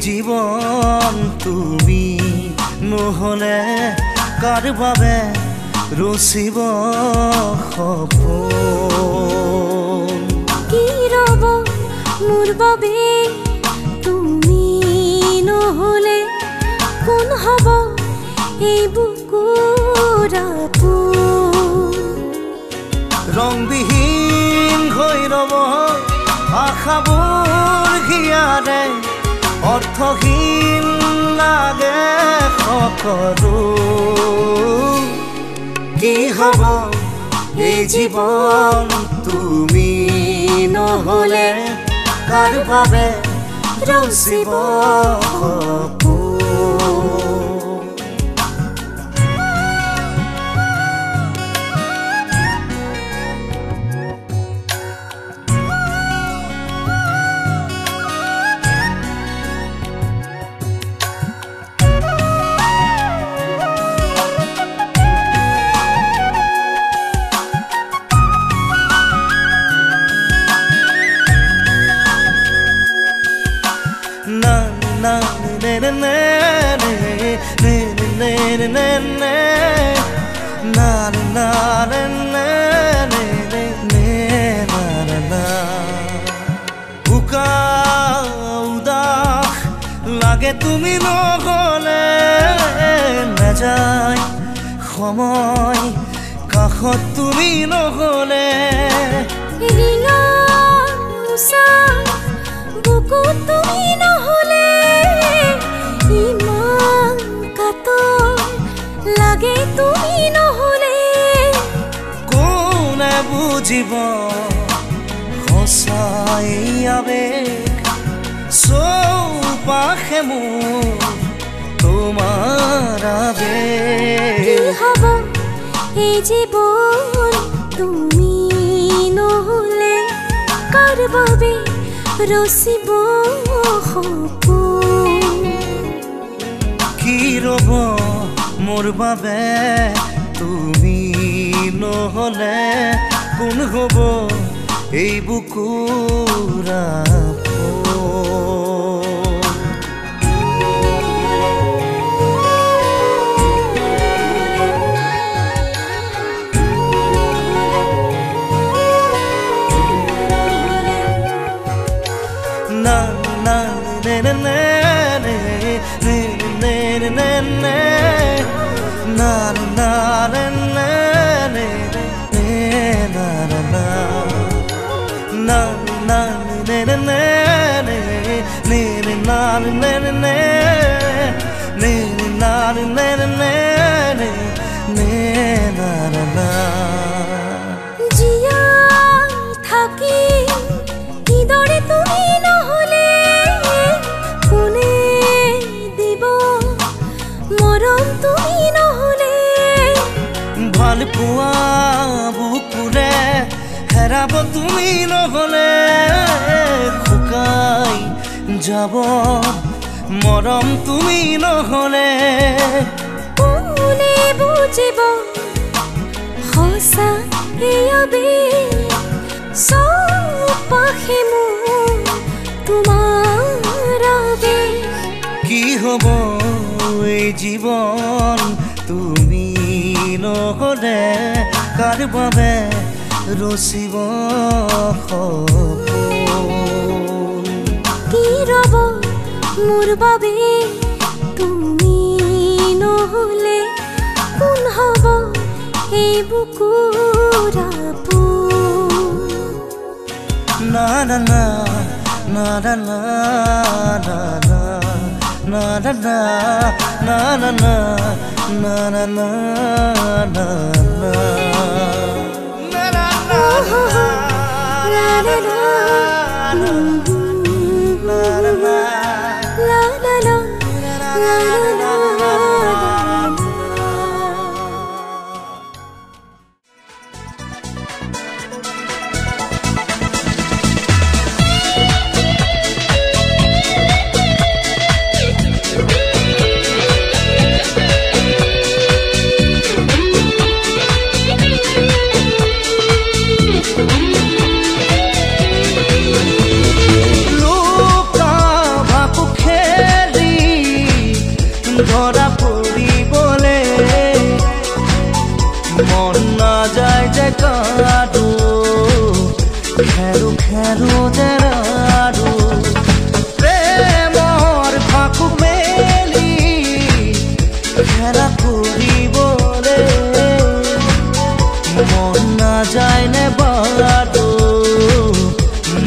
জীবন তুমি নহলে কাৰ বাবে ৰচিব সপোন কি ৰব মোৰ বাবে তুমি নহলে কোন হব এই বুকুৰ আপোন ৰংবিহীন হৈ ৰব আশাবোৰ হিয়াৰে অৰ্থহীন লাগে সকলো কি হব এই জীৱন তুমি নহলে কাৰ বাবে ৰচিব সপোন লাগে তুমি নহলে নাযায় সময় কাষত তুমি নহলে বুকুত তুমি নহলে ইমান কাতৰ লাগে তুমি নহলে কোনে বুজিব সঁচাই আবেগ চৌপাশে মোৰ তোমাৰ আবেগ কি হব এই জীৱন তুমি নহলে কাৰ বাবে ৰচিব সপোন কি ৰব মোৰ বাবে তুমি নহলে কোন হব এই বুকুৰ পোৱা বুকুৰে হেৰাব তুমি নহলে শুকাই যাব মৰম তুমি নহলে কোনে বুজিব সঁচা এই আবেগ চৌপাশে মোৰ তোমাৰ আবেগ কি হব এই জীৱন তুমি নহলে কাৰ বাবে ৰচিব সপোন কি ৰব মোৰ বাবে তুমি নহলে কোন হব এই বুকুৰ আপোন না না না না না না na na na na na na na na na na ধরা পড়িবলে মন না যায় যে কারো খেলো খেলো জেরারো প্রেমর ফাঁকু মেলি খেলা করিবলে মন না যায় নে বারো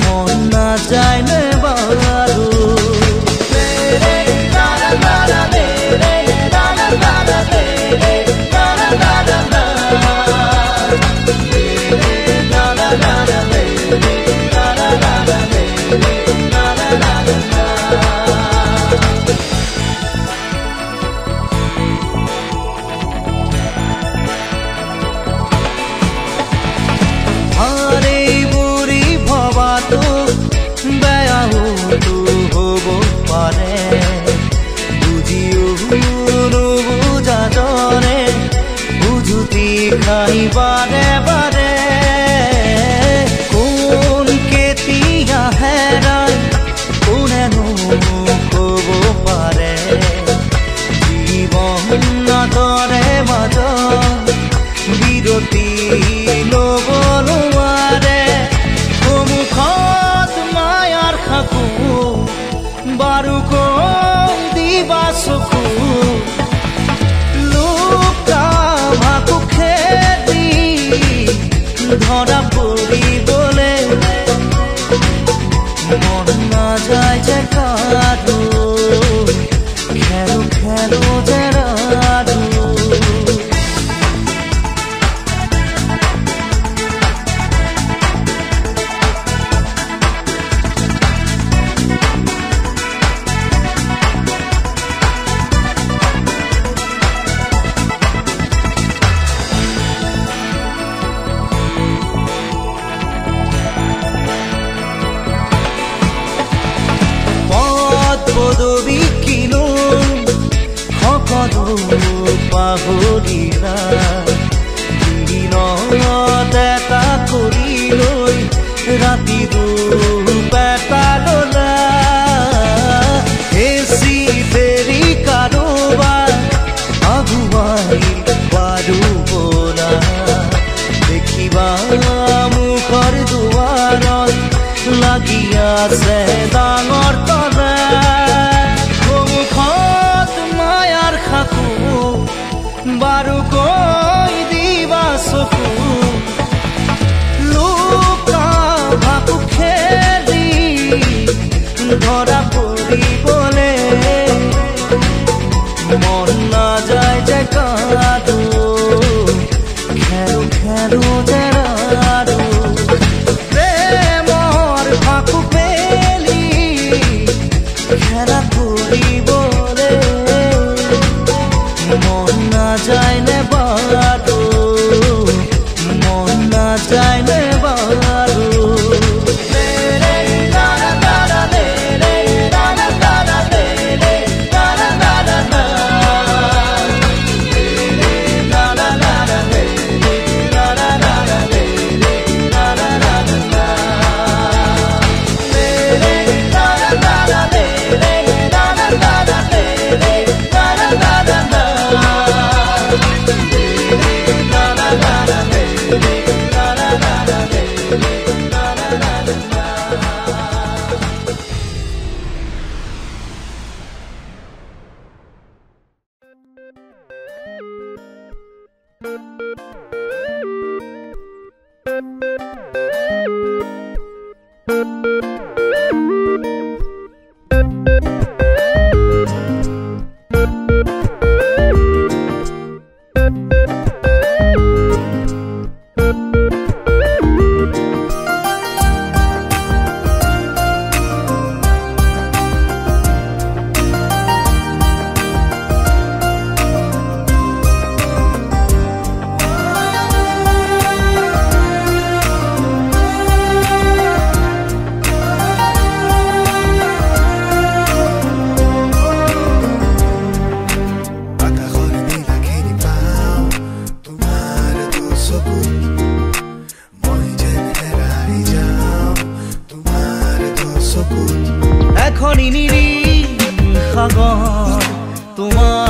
মন না যায় নে বারো বারে বারে কোন কেতিয়া হেরায় কোনেনো কব পাৰে জীবন নদৰে মাজ বিৰতি ল'ব নোৱাৰে সন্মুখত মায়াৰ খাকো বাৰু কৈ দিবা চকু ধৰা পড়িবলে মন না যায় যে কাৰো খেলো খেলো জেৰাৰো পাহৰিলা দিনত এটা কৰি লৈ ৰাতি দুপেটা ল'লা হেচি ফেৰি কাৰোবাৰ আগুৱাই পাৰো বলা দেখিবা মুখৰ দুৱাৰত লাগি আছে ডাঙৰ তলা বারো কৈ দিবা চকু লুকা ভাকু খেলি ধরা পড়িবলে মন না যায় যে কারো খেলো খেলো জেরারো প্রেমর ভাকু পেলি খেলা করিবলে মন না যায় নে বারো মন না যায় নে বারো এখনি নিরি সাগর তোমার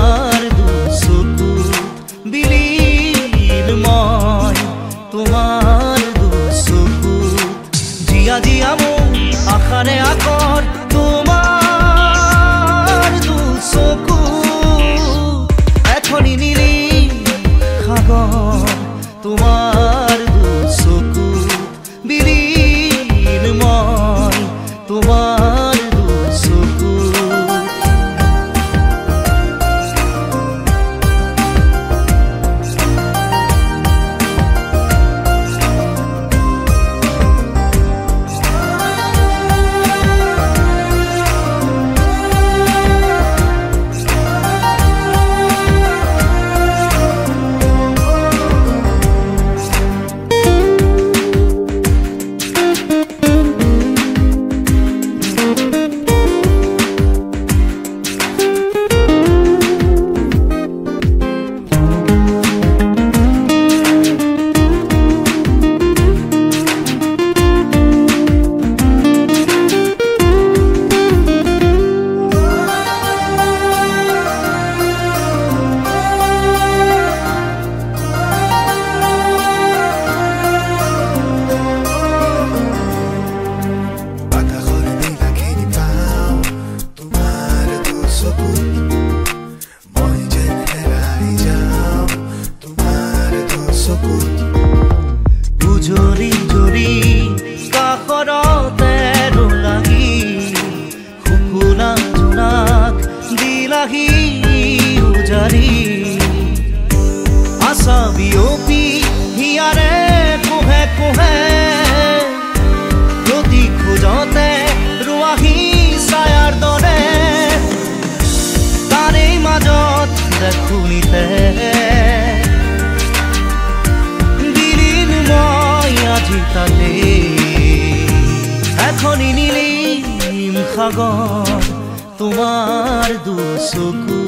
দুচকু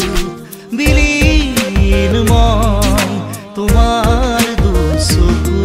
বিলীন মই তোমাৰ দুচকু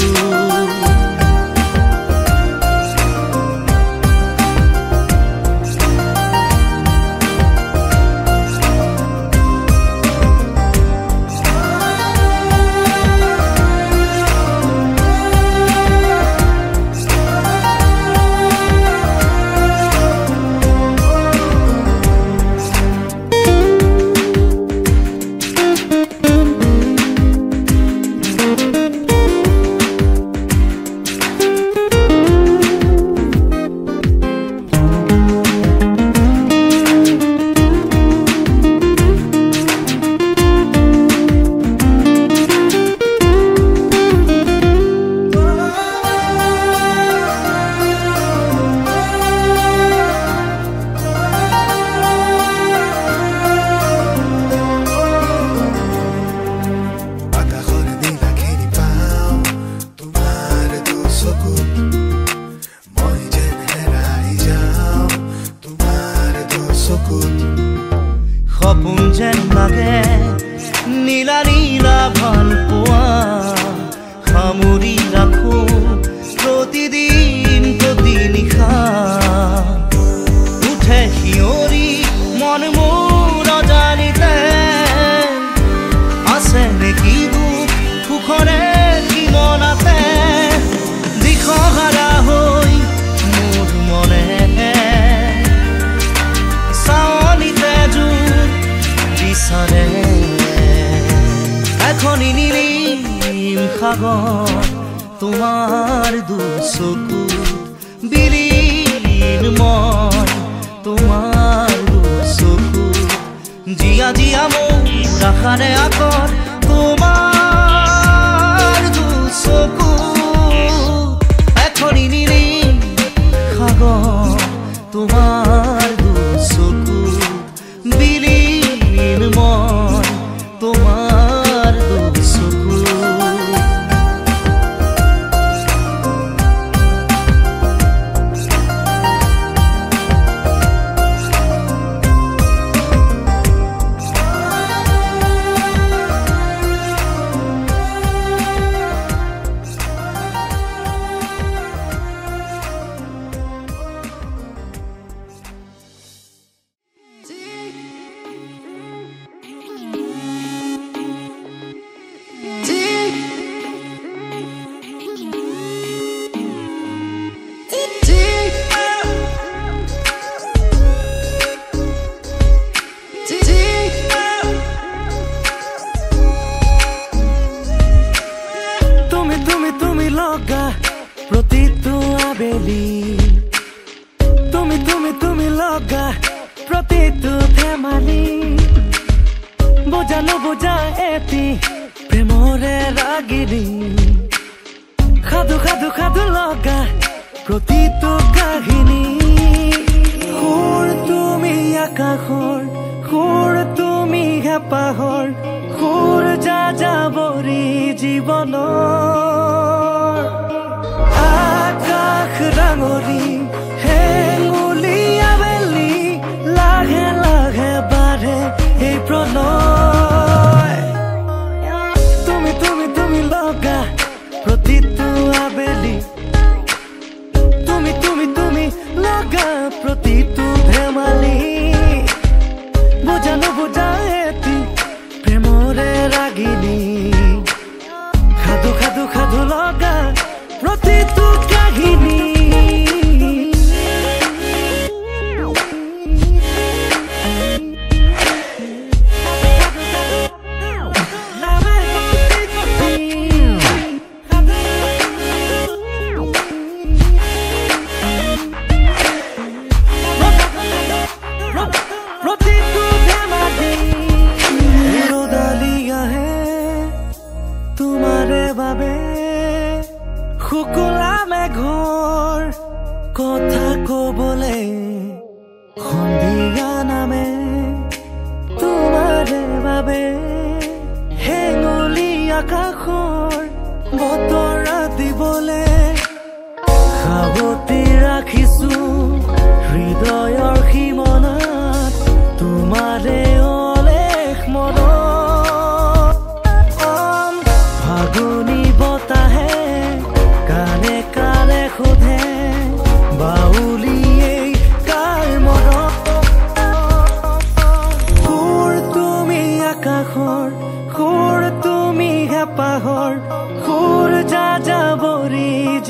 সপোন যেন লাগে নীলা নীলা ভাল পোৱা সামৰি ৰাখো প্ৰতিদিন প্ৰতি নিশা উঠে শিয়ৰি মন মোৰ অজানিতে আছে নেকি দুখ সুখৰে কি মনাতে দিশহাৰা হৈ মোৰ মনে এখনি নীলিম সাগৰ তোমাৰ দুচকু বিলীন মই তোমাৰ দুচকু জিয়া জিয়া মোৰ আশাৰে আগত তোমাৰ দুচকু এখনি নীলিম সাগৰ তোমাৰ দুচকু বিলীন মই তোমাৰ দুচকু প্ৰতিটো আবেলি তুমি তুমি তুমি লগা প্ৰতিটো ধেমালি বুজালো বুজা এটি প্ৰেমৰে ৰাগিনী সাধু সাধু সাধু লগা প্ৰতিটো কাহিনী সুৰ তুমি আকাশৰ সুৰ তুমি হেঁপাহৰ সুৰ যাযাবৰী জীৱনৰ আকাশ ডাঙৰি হেঙুলি আবেলি লাহে লাহে বাঢ়ে এই প্ৰণয় তুমি তুমি তুমি লগা প্ৰতিটো আবেলি তুমি তুমি তুমি লগা প্ৰতিটো ধেমালি বুজানো বুজা এটি প্ৰেমৰে ৰাগিনী সাধু সাধু সাধু লগা প্ৰতিটো কাহিনী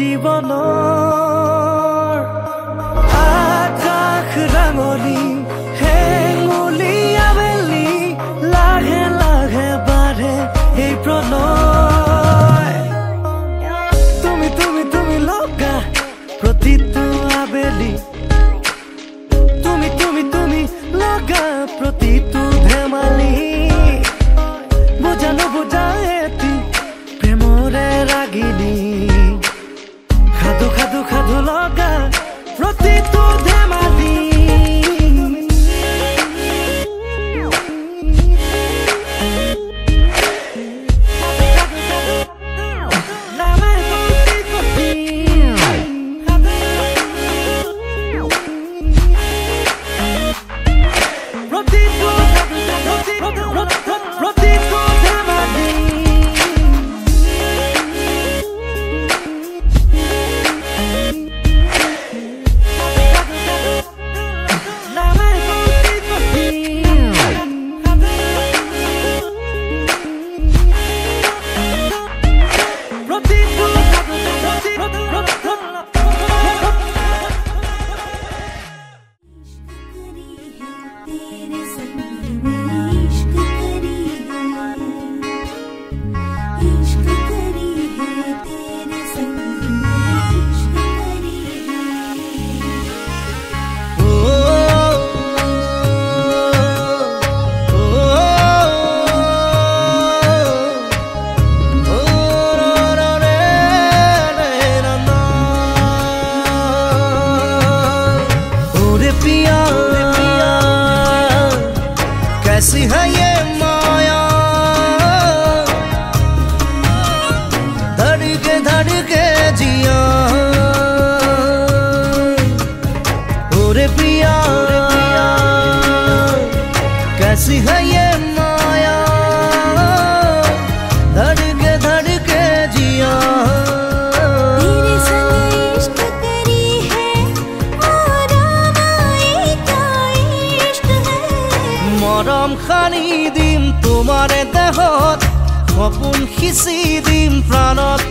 জীৱনৰ আকাশ ৰাঙলী হেঙুলি আবেলি লাহে লাহে বাঢ়ে এই প্ৰণয় তুমি তুমি তুমি লগা প্ৰতিটো আবেলি তুমি তুমি তুমি লগা প্ৰতিটো ধেমালি বুজা নুবুজা এটি প্ৰেমৰে ৰাগিনী খাদু খাদু খাদু লগা প্ৰতিটো ধেমালি कैसी है ये माया धड़के जिया ओरे पिया कैसी है ये माया धड़के जिया तेरे संग इश्क करी है और आवाए क्या इश्क है মৰম খানি দিম তোমাৰে দেহত সপোন সিঁচি দিম প্ৰাণত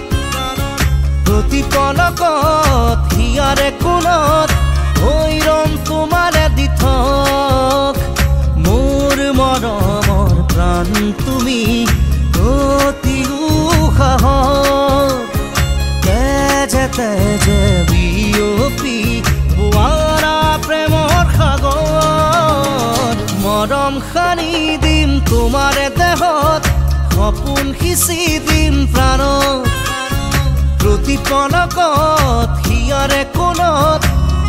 প্ৰতি পলকত হিয়াৰে কোণত হৈ ৰম তোমাৰে দিঠক মোৰ মৰমৰ প্ৰাণ তুমি অতি উশাহত তেজে তেজে বিয়পি বোৱাৰা প্ৰেমৰ সাগৰ মৰম খানি দিম তোমাৰে দেহত সপোন সিঁচি দিম প্ৰাণত প্ৰতি পলকত হিয়াৰে কোণত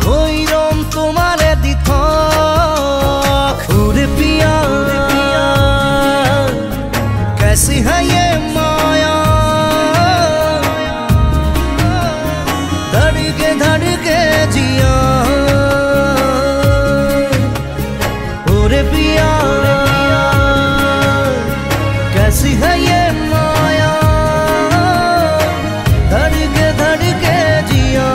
হৈ ৰম তোমাৰে দিঠক ওৰে পিয়া कैसी है ये माया धड़के जिया ओरे पिया कैसी है ये माया धड़के जिया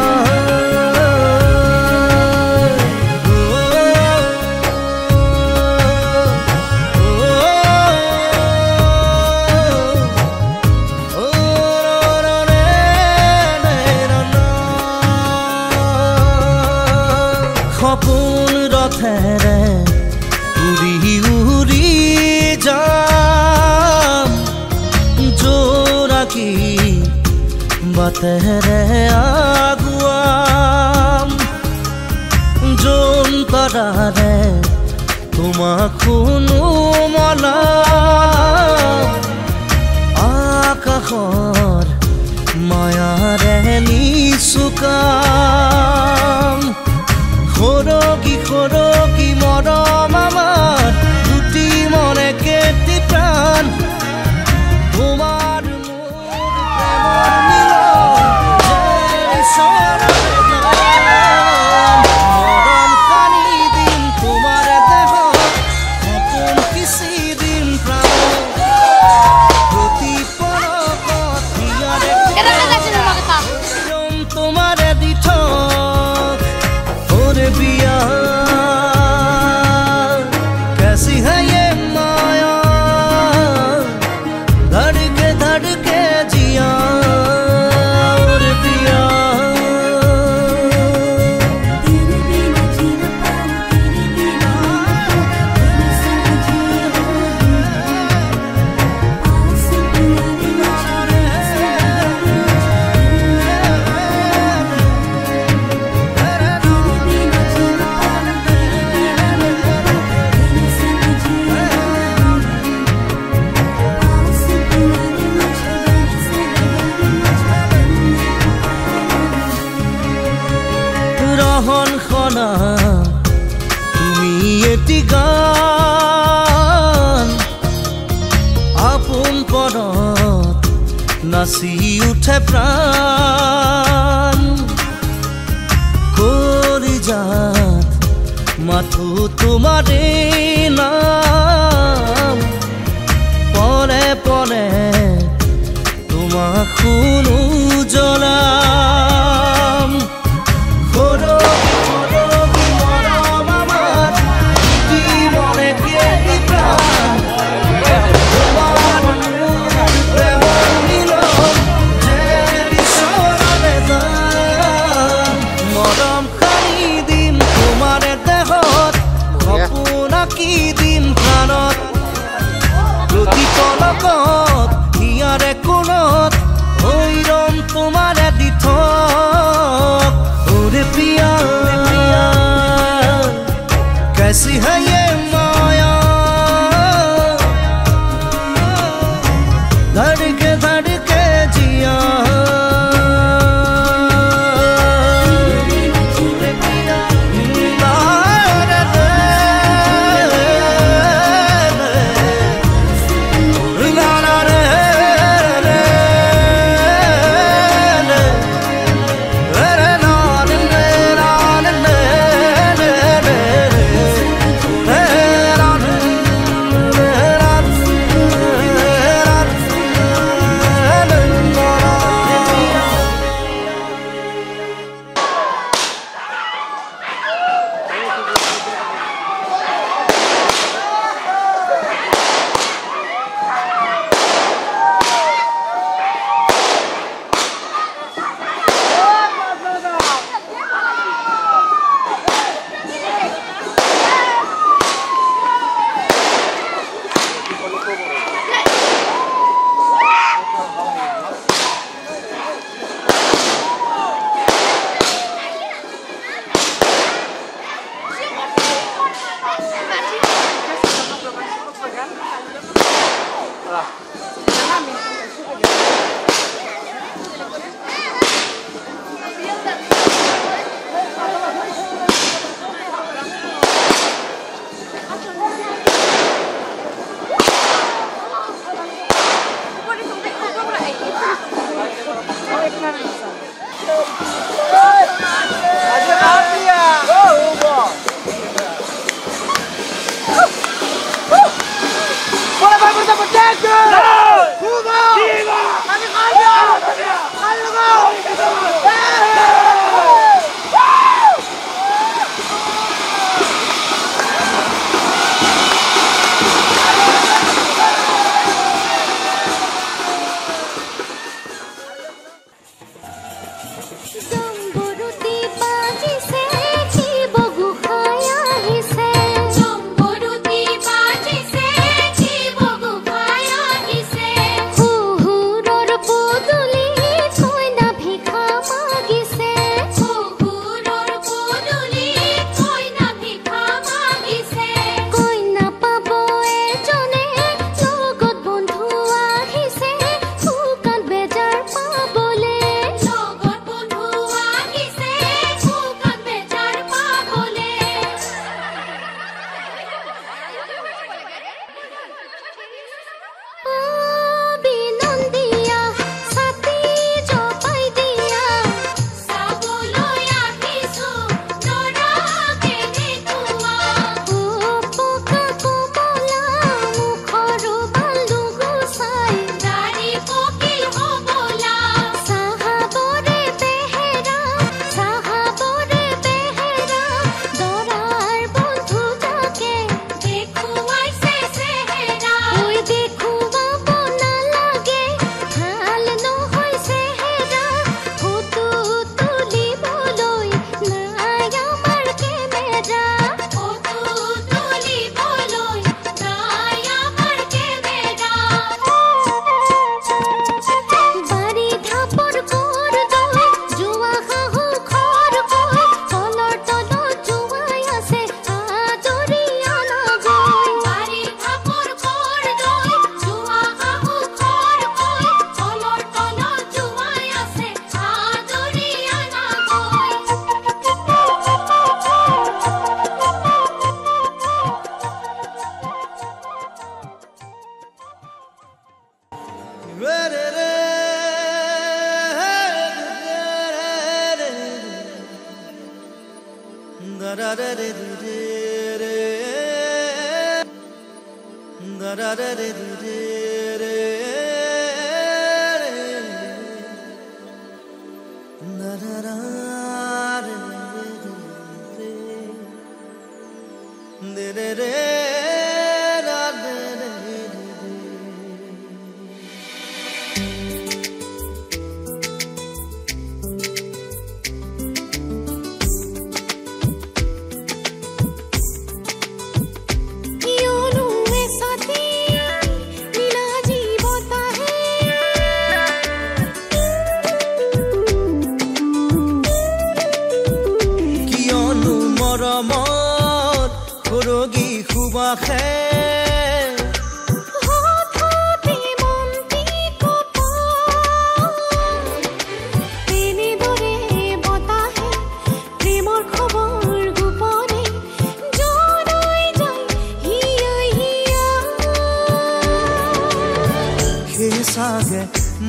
সপোন ৰথেৰে উৰি উৰি যাম জোৰাকী বাটেৰে আগুৱাম জোনতৰাৰে তোমাক শুনো মলাম আকাশৰ মায়াৰে নিচুকাম খৰগী খৰগী মৰম আমাৰ দুটি মনে কেটি প্ৰাণ তোমাৰ মোৰ প্ৰেমৰ মিলন ঈশ্বৰৰে দান মৰম খানি দিম তোমাৰ দেহত সপোন সিঁচি দিম প্ৰাণত প্ৰতি পলকত হিয়াৰে তোমাৰে দিঠক ओरे पिया कैसी है ये माया धड़के जिया ओरे पिया নাচি উঠে প্ৰাণ কলিজাত মাথো তোমাৰে নাম পলে পলে তোমাক শুনো জ্বলাম হিয়াৰে কোণত হৈৰম তোমাৰে দি থক ওৰে প্ৰিয়া कैसी है ये माया धड़के धड़के जिया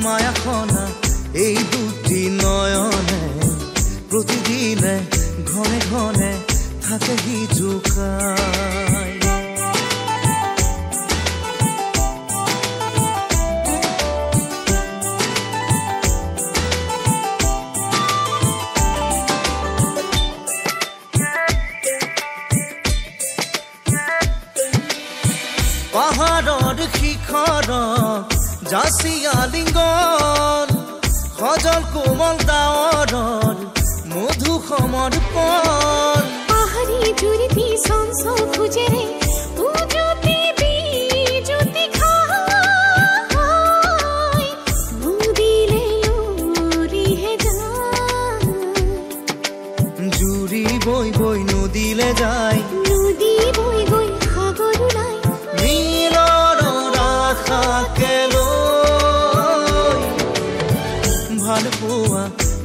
মায়াখনা এই দুটি নয়নে প্রতিদিনে ঘনে ঘনে থাকে হিজুকাই পাহাড়ৰ শিখৰত জাচিয়া লিঙ্গন সজল কোমল ডাৱৰৰ মধু সমৰ্পণ পাহাড়ি জুড়িতি সংস খুঁজেৰে উজুতি বিজুতি খায় মুদিলে লুৰি হে যায় জুৰি বৈ বৈ নদীলে যায় নদী বৈ গৈ সাগৰ ওলাই মিলৰ আশাকে লৈ ভাল পোৱা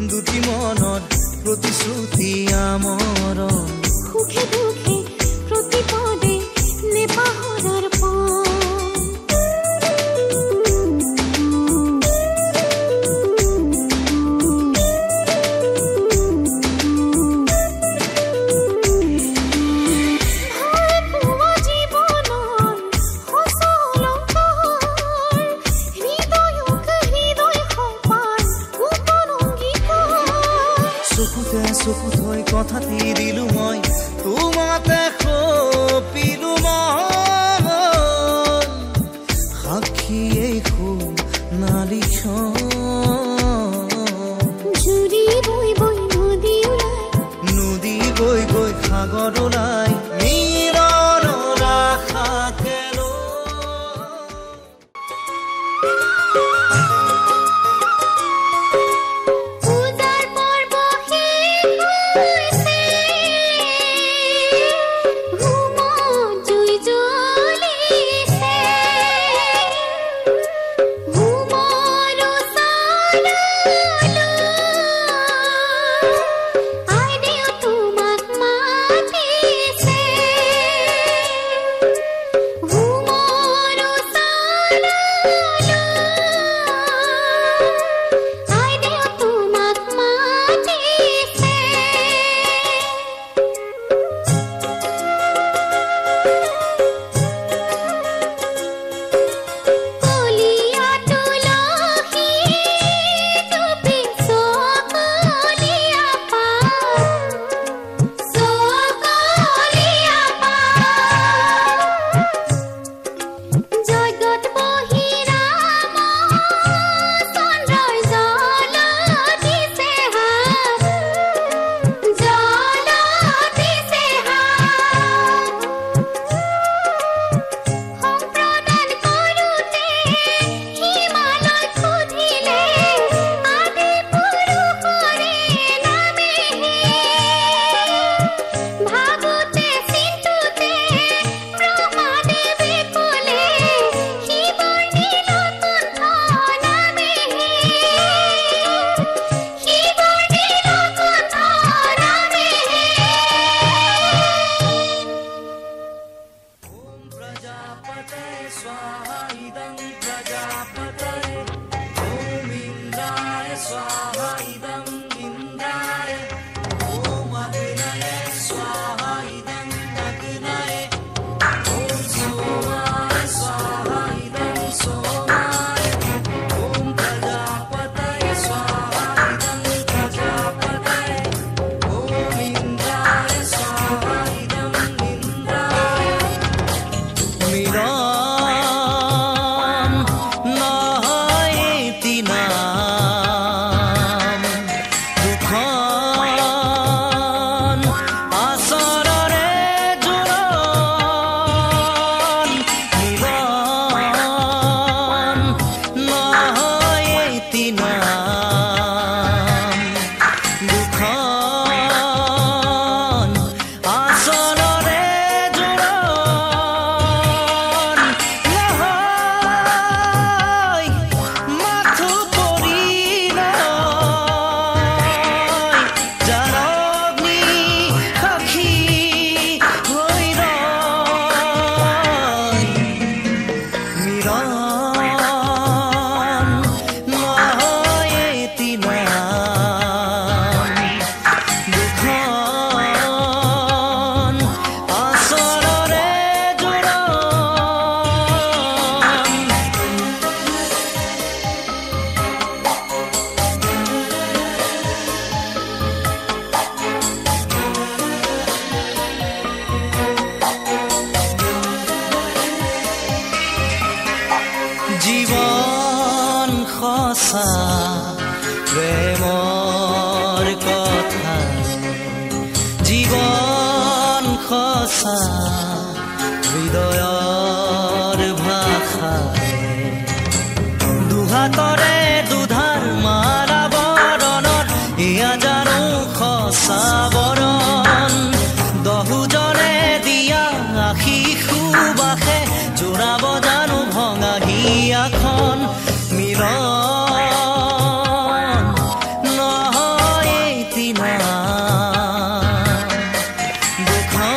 দুটি মনত প্ৰতিশ্ৰুতি আমাৰ সুখে দুখে প্ৰতিপদে নেপাহৰাৰ চকুত হৈ কথা দিলো মই তোমাতে সপিলো মন সাক্ষী এই নালিশ জুৰি বৈ বৈ নদী ওলাই নদী গৈ গৈ সাগৰ ওলাই মিলৰ আশাকে स्वाहा इदं इंद्राय ओम अग्नये स्वाहा মিলন নহয় এটি নাম দুখন আচৰৰে জোৰণ মিলন নহয় এটি নাম দুখন আচৰৰে জীবন সঁচা প্ৰেমৰ কথা জীবন সঁচা হৃদয়ৰ ভাষা দুহাতৰে দুধাৰ মাৰা বৰণত এয়া জানো সঁচা বৰণ দহুজনে দিয়া আশীষ সুবাসে জোৰাব জানো ভঙা হিয়াখন মিলন নহয় এটি নাম দুখন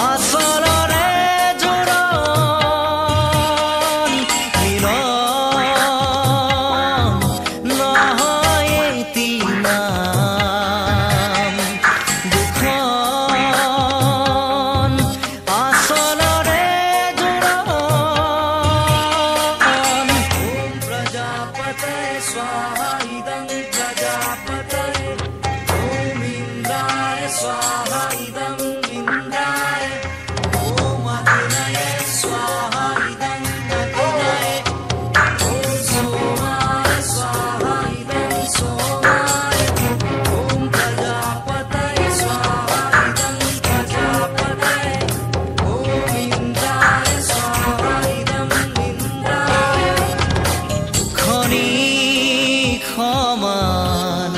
আচলৰে জোৰণ মিলন নহয় এটি নাম দুখন আচলৰে स्वाहा इदं प्रजापतये ॐ इन्द्राय स्वाहा इदं इन्द्राय ॐ अग्नये स्वाहा इदं अग्नये ॐ सोमाय स्वाहा इदं सोमाय ॐ प्रजापतये स्वाहा इदं प्रजापतये ॐ इन्द्राय स्वाहा इदं इन्द्राय खनि সমান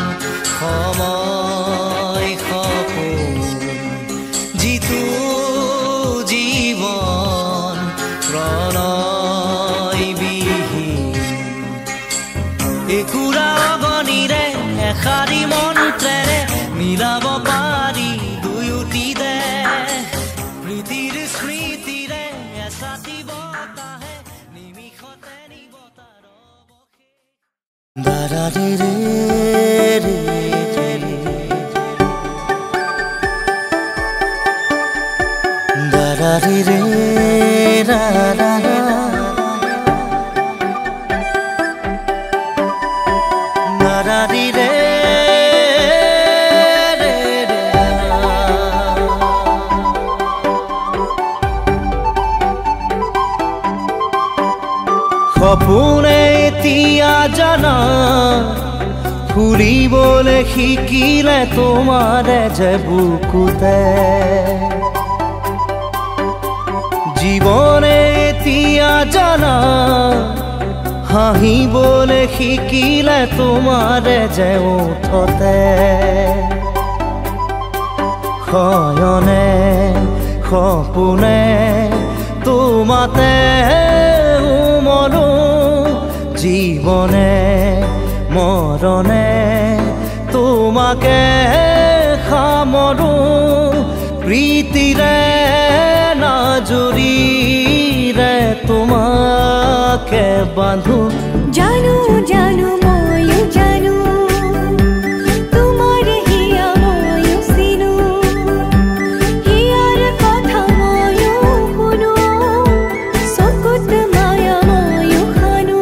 সময় সপোন যিটো জীৱন প্ৰণয় বিহীন একুৰা অগণিৰে এষাৰি মন্ত্ৰেৰে মিলাব পাৰি দুয়োটি দেশ প্ৰীতিৰ স্মৃতিৰে এছাতি বতাহে নিমিষতে নিবতাৰ da da re re da da re re da da da da da re re সপোনে এতিয়া জানা ফুৰিবলৈ শিকিলে তোমাৰে যে বুকুতে জীৱনে এতিয়া জানা হাঁহিবলৈ শিকিলে তোমাৰে যে ওঠতে শয়নে সপোনে তোমাতে উমলো জীবনে মৰণে তোমাকে সামৰো প্ৰীতিৰে নাজুৰিৰে তোমাকে বান্ধো জানো জানো ময়ো জানো তোমাৰ হিয়া ময়ো চিনো হিয়াৰ কথা ময়ো শুনো চকুত মায়া ময়ো খানো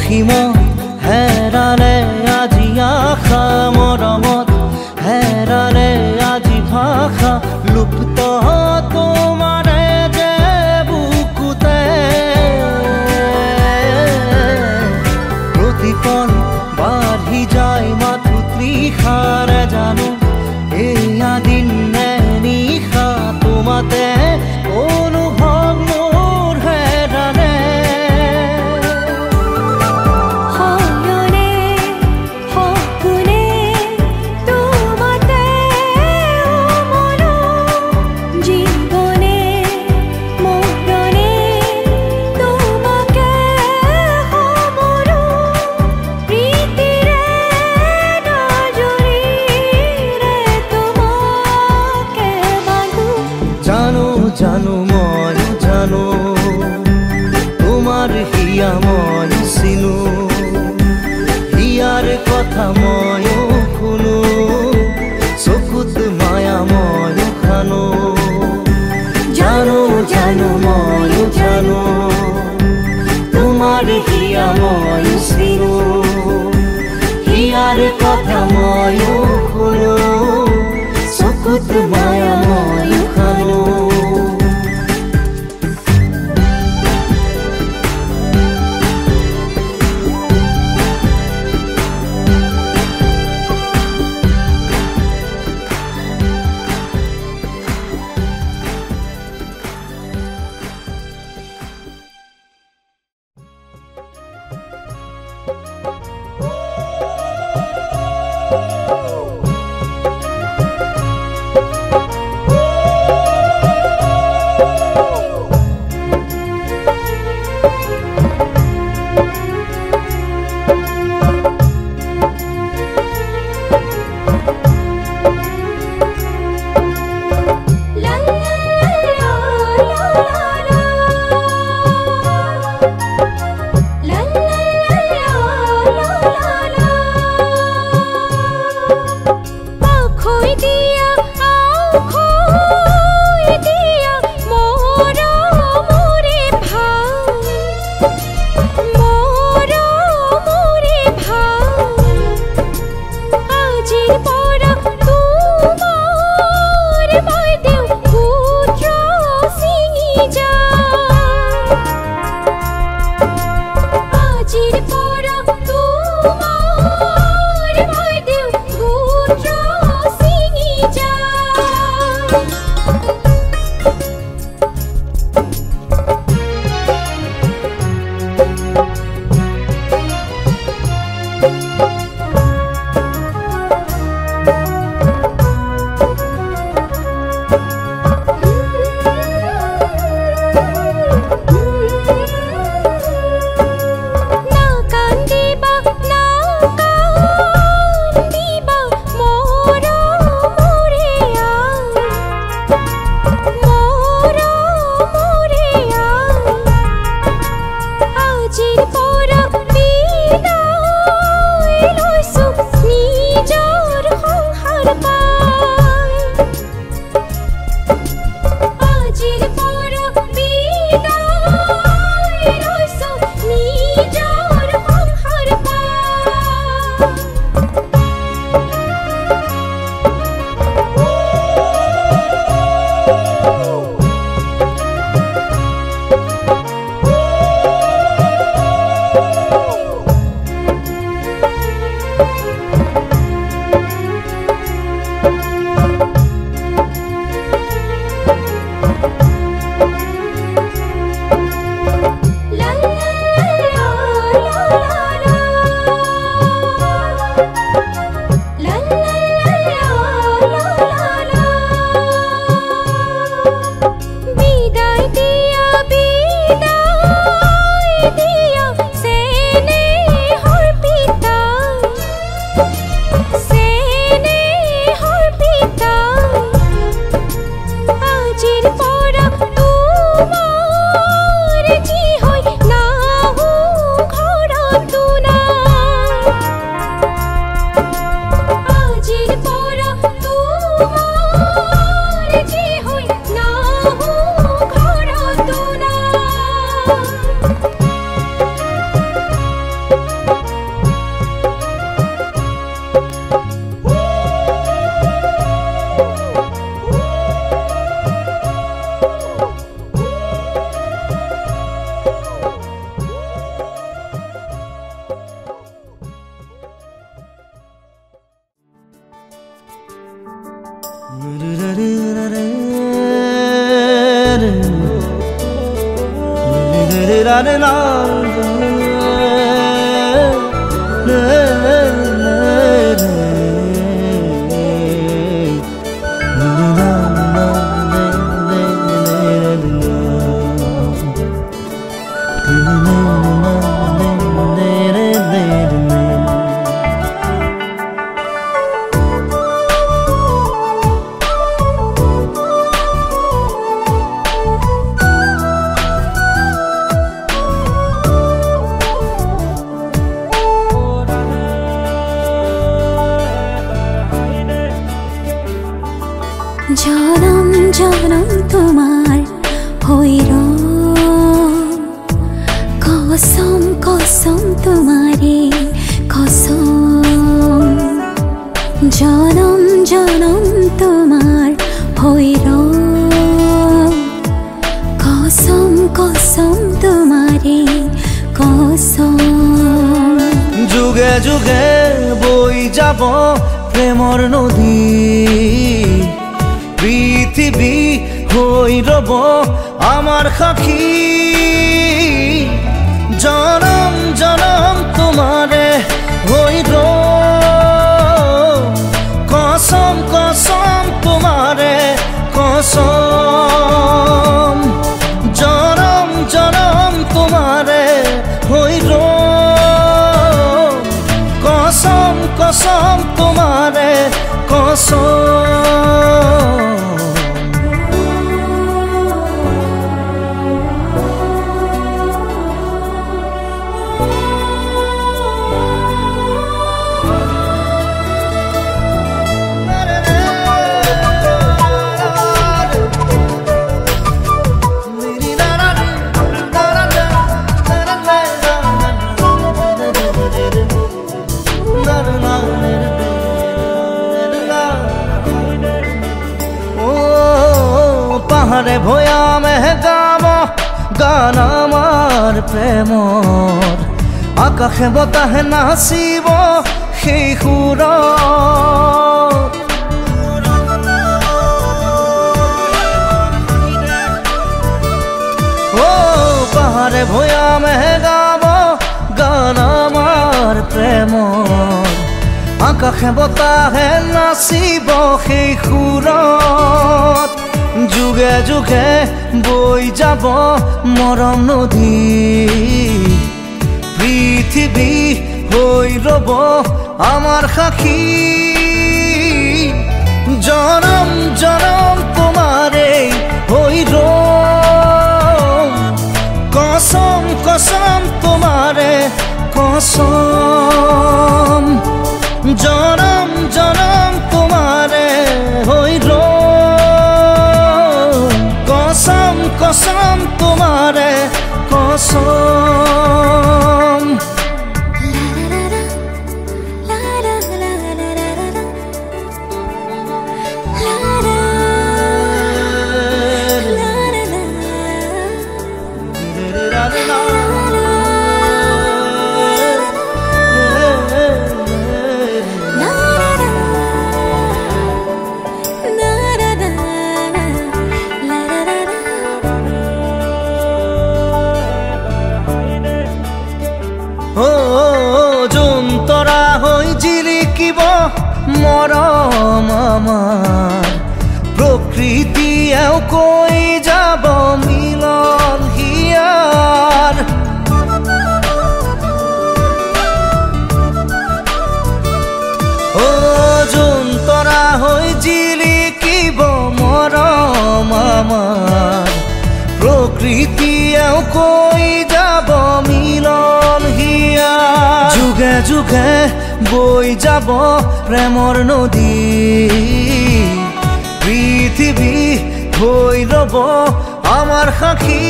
অসীমত হেৰালে আজি আশা মৰমত হেৰালে আজি ভাষা লুপ্ত তোমাৰে যে বুকুতে প্ৰতিপল বাঢ়ি যায় মাথো তৃষাৰে জানো এয়া দিন নে নিশা তোমাতে অনুভৱ মোৰ হেৰালে হয়নে সপোনে তোমাতে মনো জীৱনে মৰণে তোমাকে সমৰো প্ৰীতিৰে নজৰিৰে তোমাকে বান্ধো জানো জানো মই জানো তোমাৰ হিয়া মই চিনো হিয়াৰ কথা ময়ো শুনো চকুত মায়া ময়ো খানো জানো জানো মই জানো তোমাৰ হিয়া মই চিনো হিয়াৰ কথা ময়ো শুনো চকুত মায়া ময়ো খানো মোরে জনম জনম তোমার হইর কসম কসম তোমারে কসম জনম জনম তোমার হইর কসম কসম তোমারে কসম যুগে যুগে বই যাব প্রেমর নদী পৃথিবী হই রব আমার সাক্ষী জনম জনম তোমারে হই কসম কসম তোমারে কসম জনম জনম তোমারে হই কসম কসম তোমারে কসম পাহাড়ে ভয়ামে গাব গান আমার প্রেমর আকাশে বতাহে নাচিব সেই সুৰ পাহাড়ে ভয়ামে গাব গান আমাৰ প্ৰেমৰ আকাশে বতাহে নাচিব সেই সুৰত যুগে যুগে বই যাব মৰম নদী পৃথিবী হৈ ৰব আমাৰ সাক্ষী জনম জনম তোমাৰে হৈ কসম কসম তোমাৰে কসম জনম জনম তোমাৰে হৈ কসম কসম তোমাৰে কসম জোনতৰা হৈ জিলিকিব মৰম আমাৰ প্ৰকৃতিয়েও কৈ যাব মিলন হিয়াৰ জোনতৰা হৈ জিলিকিব মৰম আমাৰ প্ৰকৃতিয়েও কৈ যাব মিলন হিয়াৰ যুগে যুগে বই যাব প্ৰেমৰ নদী পৃথিৱী হৈ ৰব আমাৰ সাক্ষী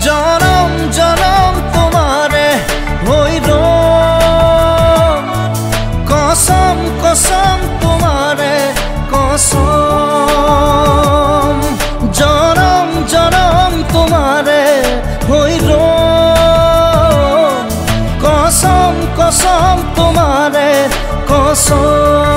জনম জনম তোমাৰে হৈ কসম কসম তোমাৰে কসম জনম জনম তোমাৰে হৈ কসম কসম তোমাৰে কসম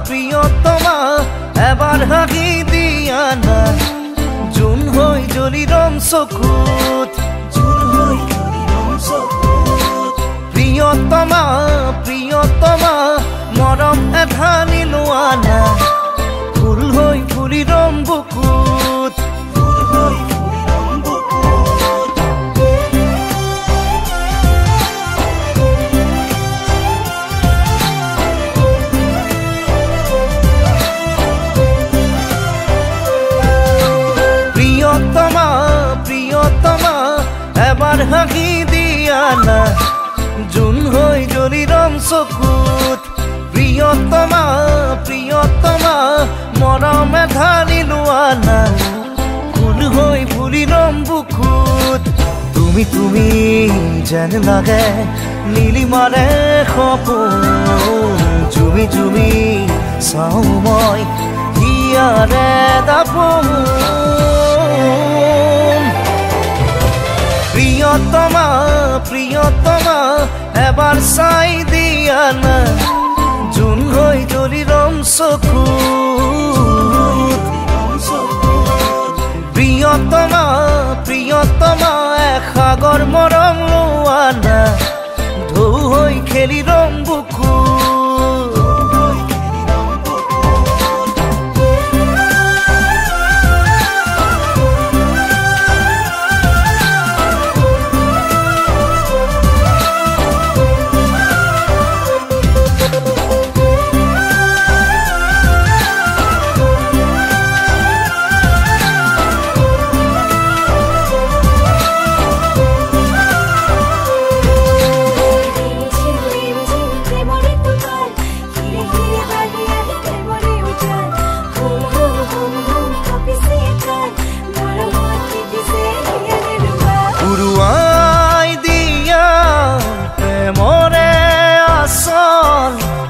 প্ৰিয়তমা এবাৰ হাগি দিয়া না জুন হই জলিৰম চকুত প্ৰিয়তমা প্ৰিয়তমা মৰম এধানি লোৱা না ফুল হৈ ফুলিৰম বুকুত প্ৰিয়তমা প্ৰিয়তমা এবাৰ হাগি দিয়া না জুন হৈ জলিৰম চকুত প্ৰিয়তমা প্ৰিয়তমা মৰম এধানি লোৱা না ফুল হৈ ফুলিৰম বুকুত তুমি তুমি যেন লাগে নীলিমাৰে সপোন জুমি জুমি চাওঁ মই হিয়াৰে দাপোন প্ৰিয়তমা প্ৰিয়তমা এবাৰ চাই দিয়া না জুন হৈ জলিৰম চকুত প্ৰিয়তমা প্ৰিয়তমা সাগৰ মৰম লোৱা না ঢৌ হৈ খেলিৰম বুকুত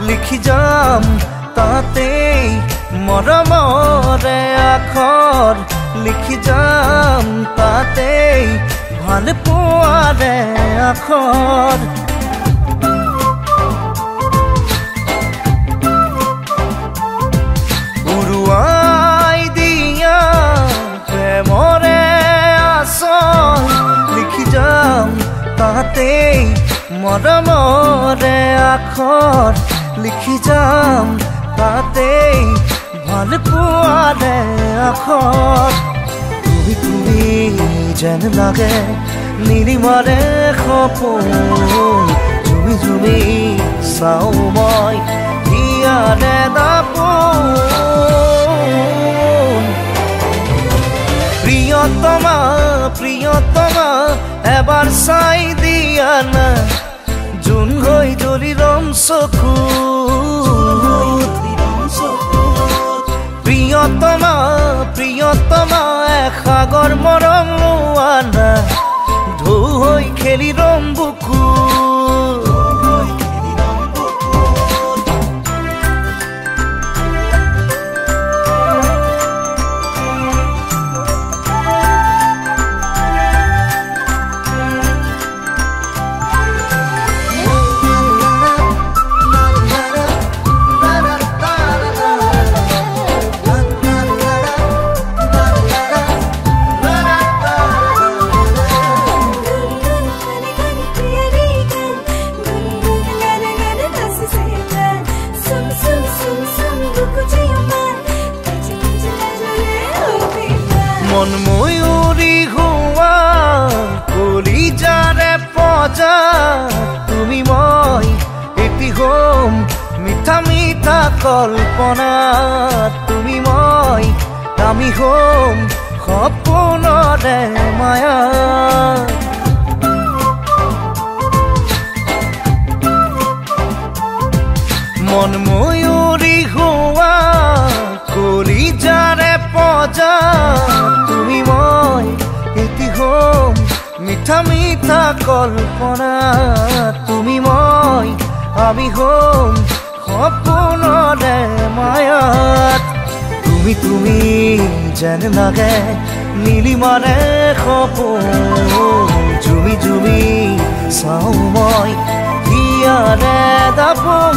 লিখি যাম তাতেই মৰমৰে আখৰ লিখি যাম তাতেই ভাল পোৱাৰে আখৰ উৰুৱাই দিয়া প্ৰেমৰে আচল লিখি যাম তাতেই মৰমৰে আখৰ লিখি যাম তাতেই ভাল পোৱাৰে আখৰ তুমি তুমি যেন লাগে নীলিমাৰে সপোন জুমি জুমি চাওঁ মই হিয়াৰে দাপোন প্ৰিয়তমা প্ৰিয়তমা এবাৰ চাই দিয়া না জুন হৈ জলিৰম চকুত প্ৰিয়তমা প্ৰিয়তমা সাগৰ মৰম লোৱা না ঢৌ হৈ খেলিৰম বুকুত মিঠা মিঠা কল্পনা তুমি মই আমি হম সপোনৰে মায়া মন ময়ূৰী হোৱা কলিজাৰে পজা তুমি মই এটি হম মিঠা মিঠা কল্পনা তুমি মই আমি হম সপোনৰে মায়াত তুমি তুমি যেন লাগে নীলিমাৰে সপোন জুমি জুমি চাওঁ মই হিয়াৰে দাপোন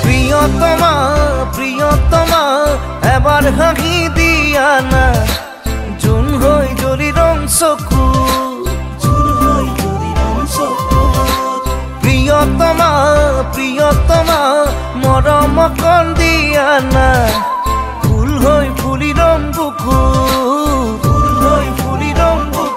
প্ৰিয়তমা প্ৰিয়তমা এবাৰ হাঁহি দিয়া না জোন হৈ জ্বলি ৰং চকু প্ৰিয়তমা প্ৰিয়তমা মৰম কণ দিয়া না ফুল হৈ ফুলি ৰং বুকু ফুল হৈ ফুলি ৰং বুকু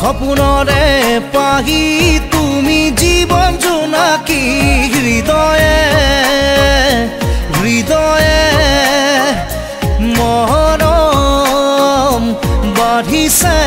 সপোনৰে পাহি তুমি জীৱন জোনাকী হৃদয়ে হৃদয়ে মৰম বাঢ়িছে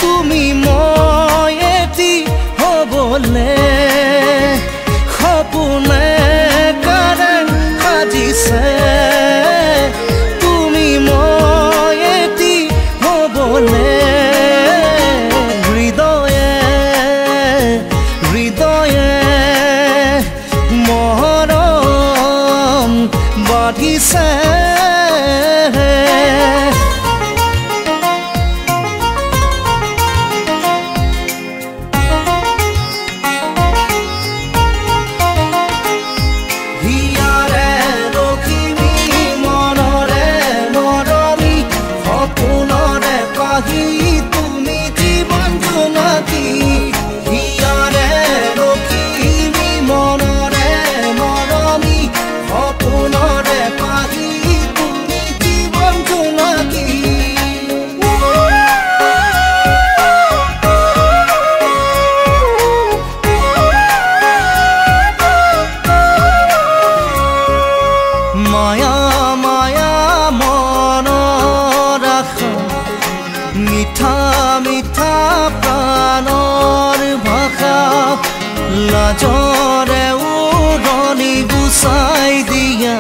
তুমি মই এটি হবলে সপোনে কাৰে সাজিছে তুমি মই এটি হবলে হৃদয়ে হৃদয়ে মৰম বাঢ়িছে লাজৰে উৰণি গুচাই দিয়া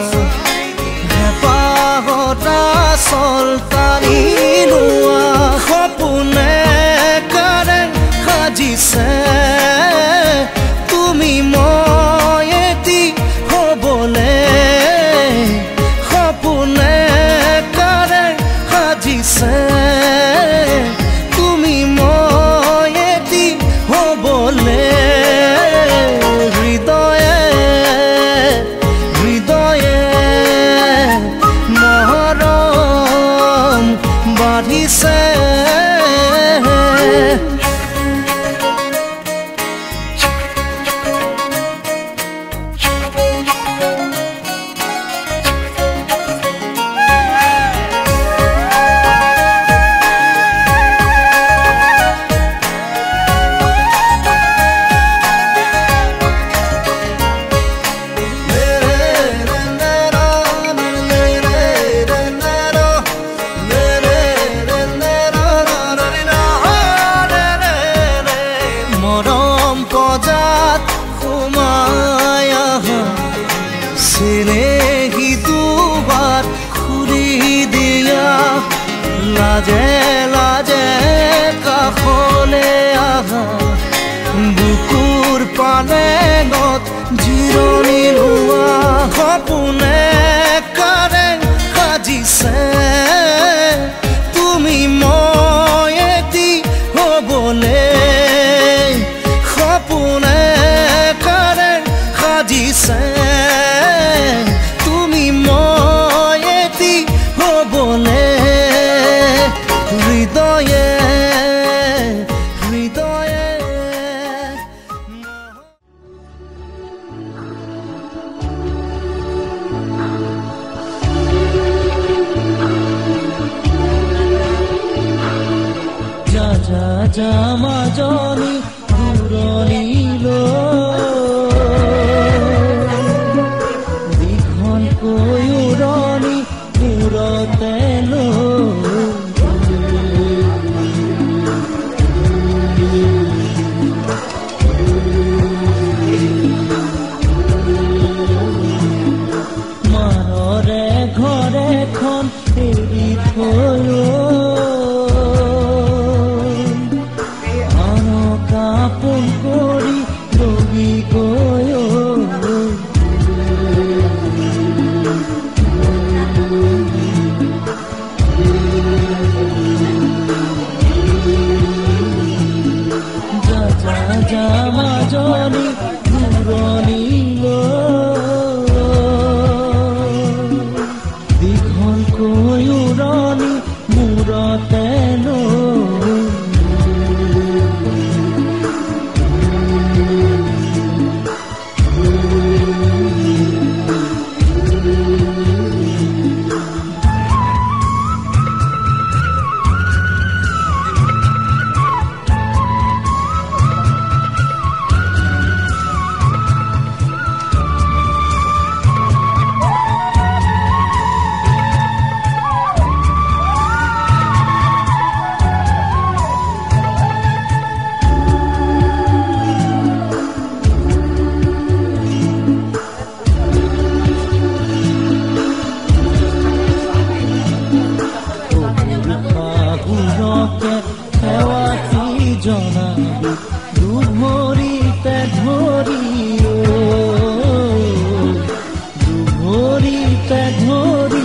হেঁপাহতা চলতানি লোৱা সপোনে কাৰে সাজিছে তুমি মই এটি হবলে সপোনে কাৰে সাজিছে তুমি মই এটি হবলে বাঢ়িছে লাজে লাজে কাষলে আহা বুকুৰ পালেঙত জিৰণি লোৱা সপোনে কাৰেং সাজিছে তুমি মই এটি হ'বলে সপোনে কাৰেং সাজিছে তুমি মই এটি হ'বলে হৃদয়ে হৃদয়ে যা যা যা মাজনী দূৰণিলৈ দীঘলকৈ উৰণি মূৰতে মানৰে ঘৰে খন এৰি থৈ আনকাপোন কৰি লগি গৈ যা যা যা মাজনী দূৰণিলৈ দীঘলকৈ উৰণি মূৰতে জনাবি দুভৰিতে ধৰি দুভৰিতে ধৰি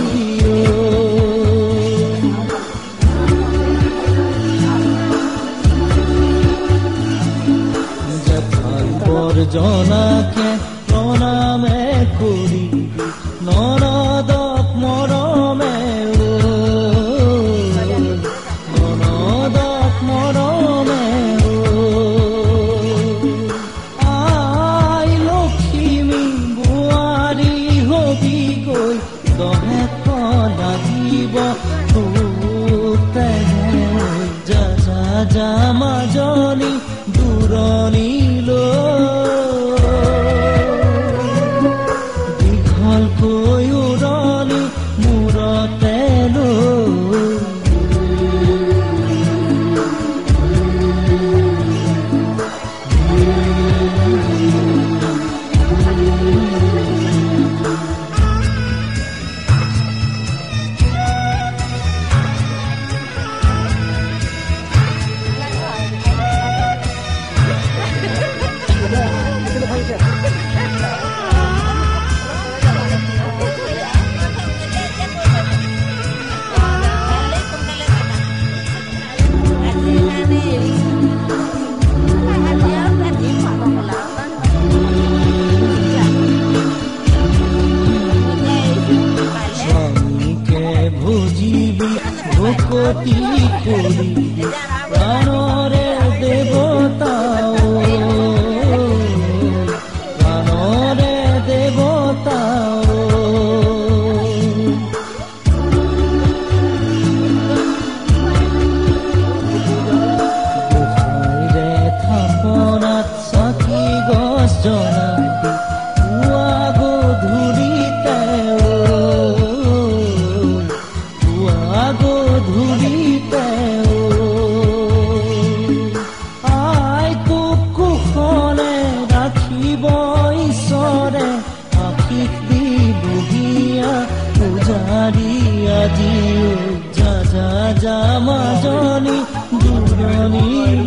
জেঠাই বৰজনাকে প্ৰণামে কৰি ননদক মৰমে ননদক মৰমে আই লক্ষ্মী বোৱাৰী হবি গৈ দহেক লাগিব যা যা যা মাজনী দূৰণিলৈ দীঘলকৈ উৰণি মূৰতে কৰি প্ৰাণৰে দেৱতা প্ৰাণৰে দেৱতা গোসাঁইৰে থাপনাত চাকি গছ জ্বলাই পুৱা গধূলিতে পুৱা গধূলিতে আইটোক কুশলে ৰাখিব ঈশ্বৰে আশীষ দি বহিয়া পূজাৰী আজিও যা যা যা মাজনী দূৰণিলৈ